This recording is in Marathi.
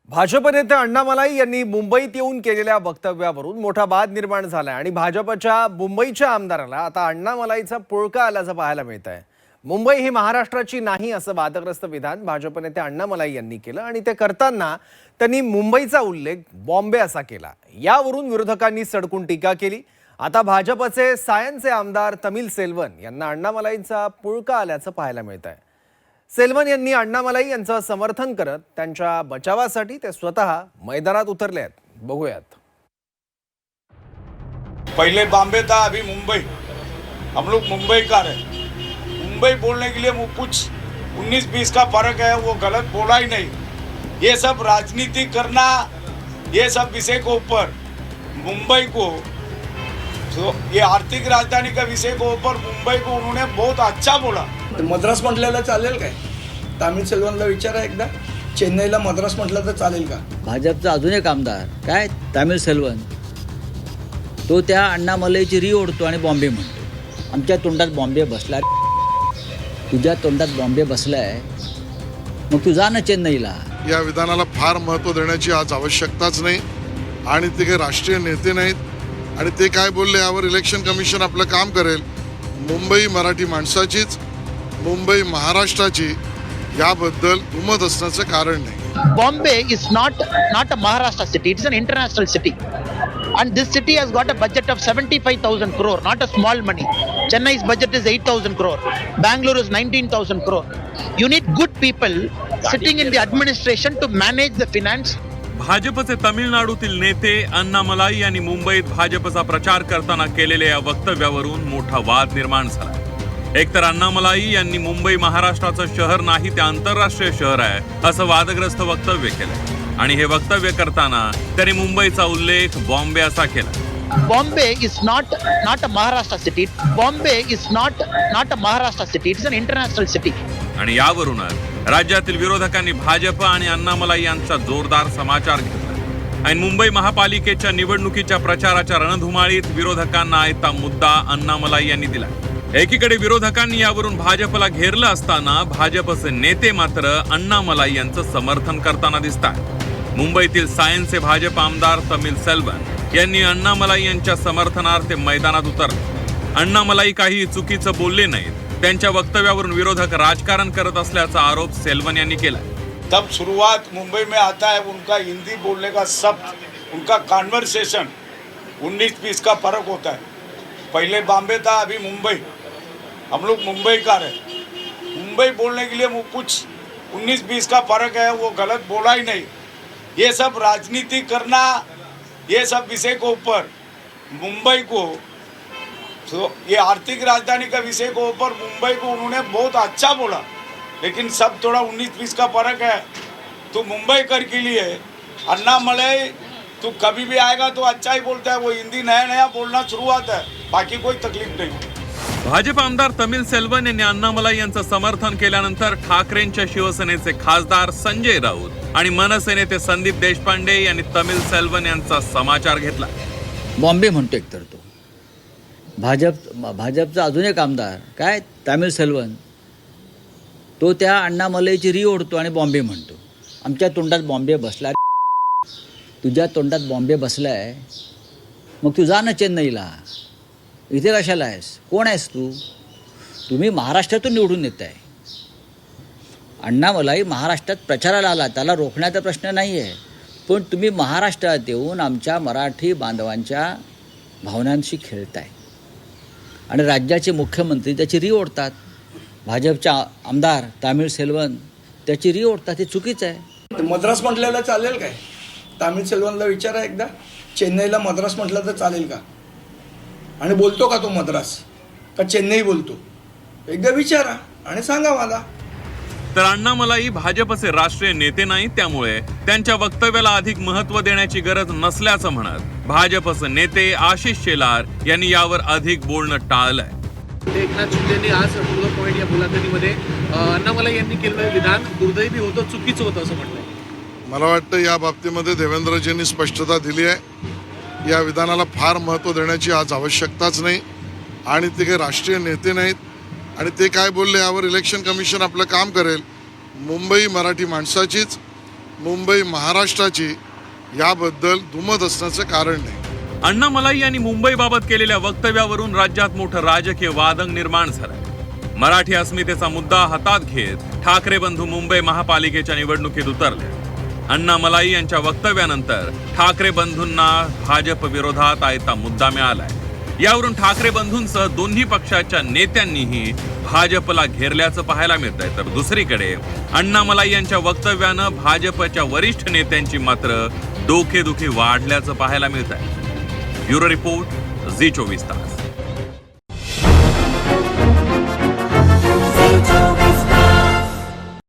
भाजप नेते अण्णामलाई यांनी मुंबईत येऊन केलेल्या वक्तव्यावरून मोठा वाद निर्माण झालाय आणि भाजपच्या मुंबईच्या आमदाराला आता अण्णामलाईचा पुळका आल्याचं पाहायला मिळत आहे। मुंबई ही महाराष्ट्राची नाही असं वादग्रस्त विधान भाजप नेते अण्णामलाई यांनी केलं आणि ते करताना त्यांनी मुंबईचा उल्लेख बॉम्बे असा केला। यावरून विरोधकांनी सडकून टीका केली। आता भाजपचे सायनचे आमदार तमिल सेल्वन यांना अण्णामलाईचा पुळका आल्याचं पाहायला मिळत आहे। सेल्वन यांनी अण्णामलाई यांचं समर्थन करत त्यांच्या बचावासाठी ते स्वतः मैदानात उतरले आहेत। बघूयात। पहले बॉम्बे था, अभी मुंबई। हम लोग मुंबई का है। मुंबई बोलने के लिए वो कुछ 19-20 का फर्क है, वो गलत बोला ही नहीं। ये सब राजनीति करना, ये सब विषय को ऊपर मुंबई को, तो ये आर्थिक राजधानी का विषय को ऊपर मुंबई को उन्होंने बहुत अच्छा बोला। मद्रास म्हटलेलं चालेल काय? तमिल सेल्वनला विचारा एकदा, चेन्नईला मद्रास म्हटलं तर चालेल का? भाजपचा अजून एक आमदार काय तमिल सेल्वन, तो त्या अण्णामलाईची री ओढतो आणि बॉम्बे म्हणतो। आमच्या तोंडात बॉम्बे बसला, तुझ्या तोंडात बॉम्बे बसलाय, मग तू जा ना चेन्नईला। या विधानाला फार महत्त्व देण्याची आज आवश्यकताच नाही आणि ते काही राष्ट्रीय नेते नाहीत आणि ते काय बोलले यावर इलेक्शन कमिशन आपलं काम करेल। मुंबई मराठी माणसाचीच, मुंबई महाराष्ट्राची, याबद्दल दुमत असण्याचं कारण नाही। Bombay is not a Maharashtra city, it's an international city. And this city has got a budget of 75,000 crore, not a small money. Chennai's budget is 8,000 crore. Bangalore is 19,000 crore. You need good people sitting in the administration to manage the finance. भाजपचे तमिळनाडूतील नेते अण्णामलाई यांनी मुंबईत भाजपचा प्रचार करताना केलेल्या या वक्तव्यावरून मोठा वाद निर्माण झाला। एकतर अण्णामलाई यांनी मुंबई महाराष्ट्राचं शहर नाही, ते आंतरराष्ट्रीय शहर आहे असं वादग्रस्त वक्तव्य केलं आणि हे वक्तव्य करताना त्यांनी मुंबईचा उल्लेख बॉम्बे असा केला। Bombay is not a Maharashtra city. Bombay is not a Maharashtra city, it's an international city. आणि यावरूनच राज्यातील विरोधकांनी भाजप आणि अण्णामलाई यांचा जोरदार समाचार घेतला आणि मुंबई महापालिकेच्या निवडणुकीच्या प्रचाराच्या रणधुमाळीत विरोधकांना आयता मुद्दा अण्णामलाई यांनी दिला। एकीकडे विरोधकांनी यावरून भाजपला घेरलं असताना भाजपचे नेते मात्र अण्णामलाई यांचं समर्थन करताना दिसतात। मुंबईतील सायनचे भाजप आमदार तमिल सेल्वन यांनी अण्णामलाई यांच्या समर्थनार्थ मैदानात उतरले। अण्णामलाई काही चुकीचं बोलले नाहीत, त्यांच्या वक्तव्यावरून विरोधक राजकारण करत असल्याचा आरोप सेल्वन यांनी केला। तब शुरुआत मुंबई में आता है उनका हिंदी बोलने का शब्द, उनका कॉन्वर्सेशन 19-20 का फर्क होता है। पहले बॉम्बे था, अभी मुंबई। हम लोग मुंबई का है। मुंबई बोलने के लिए वो कुछ 19-20 का फर्क है, वो गलत बोला ही नहीं। ये सब राजनीति करना, ये सब विषय को ऊपर मुंबई को, तो ये आर्थिक राजधानी का विषय को ऊपर मुंबई को उन्होंने बहुत अच्छा बोला। लेकिन सब थोड़ा 19-20 का फर्क है। तो मुंबई कर के लिए अण्णामलाई तो कभी भी आएगा तो अच्छा ही बोलता है, वो हिंदी नया नया बोलना शुरुआत है, बाकी कोई तकलीफ नहीं। भाजप आमदार तमिल सेल्वन यांनी अण्णामलाई यांचं समर्थन केल्यानंतर ठाकरेंच्या शिवसेनेचे खासदार संजय राऊत आणि मनसे नेते संदीप देशपांडे यांनी तमिल सेल्वन यांचा समाचार घेतला। बॉम्बे म्हणतो एकतर तो भाजपचा अजून एक आमदार काय तमिल सेल्वन, तो त्या अण्णामलाईची री ओढतो आणि बॉम्बे म्हणतो। आमच्या तोंडात बॉम्बे बसला, तुझ्या तोंडात बॉम्बे बसलाय, मग तू जा ना चेन्नईला। इथे कशाला आहेस? कोण आहेस तू? तुम्ही महाराष्ट्रातून निवडून येत आहे। अण्णामलाई महाराष्ट्रात प्रचाराला आला, त्याला रोखण्याचा प्रश्न नाही आहे, पण तुम्ही महाराष्ट्रात येऊन आमच्या मराठी बांधवांच्या भावनांशी खेळताय आणि राज्याचे मुख्यमंत्री त्याची री ओढतात। भाजपच्या आमदार तमिल सेल्वन त्याची री ओढतात, हे चुकीचं आहे। मद्रास म्हटलेलं चालेल काय? तमिल सेल्वनला विचारा एकदा, चेन्नईला मद्रास म्हटलं तर चालेल का? आणि बोलतो का तो मद्रास का चेन्नई बोलतो? एकदा विचारा आणि सांगा मला। तर अण्णामलाई भाजपचे राष्ट्रीय नेते नाही, त्यामुळे त्यांच्या वक्तव्याला अधिक महत्त्व देण्याची गरज नसल्याचं म्हणत भाजपचे नेते आशिष शेलार यांनी यावर अधिक बोलणं टाळलंय। एकनाथ शिंदेंनी आज टू द पॉइंट या मुलाखतीमध्ये अण्णामलाई यांनी केलेलं विधान दुर्दैवी होतं, चुकीचं होतं असं म्हटलंय। मला वाटतं या बाबतीमध्ये देवेंद्रजींनी स्पष्टता दिली आहे। या विधानाला फार महत्त्व देण्याची आज आवश्यकताच नाही आणि ते काही राष्ट्रीय नेते नाहीत आणि ते काय बोलले यावर इलेक्शन कमिशन आपलं काम करेल। मुंबई मराठी माणसाचीच, मुंबई महाराष्ट्राची याबद्दल दुमत असण्याचं कारण नाही. अण्णामलाई यांनी मुंबईबाबत केलेल्या वक्तव्यावरून राज्यात मोठं राजकीय वादंग निर्माण झालंय. मराठी अस्मितेचा मुद्दा हातात घेत ठाकरे बंधू मुंबई महापालिकेच्या निवडणुकीत उतरले. अण्णामलाई यांच्या वक्तव्यानंतर ठाकरे बंधूंना भाजप विरोधात आयता मुद्दा मिळालाय. यावरून ठाकरे बंधूंसह दोन्ही पक्षाच्या नेत्यांनीही भाजपला घेरल्याचं पाहायला मिळतंय. तर दुसरीकडे अण्णामलाई यांच्या वक्तव्यानं भाजपच्या वरिष्ठ नेत्यांची मात्र डोकेदुखी वाढल्याचं पाहायला मिळतंय. ब्युरो रिपोर्ट, झी 24 तास.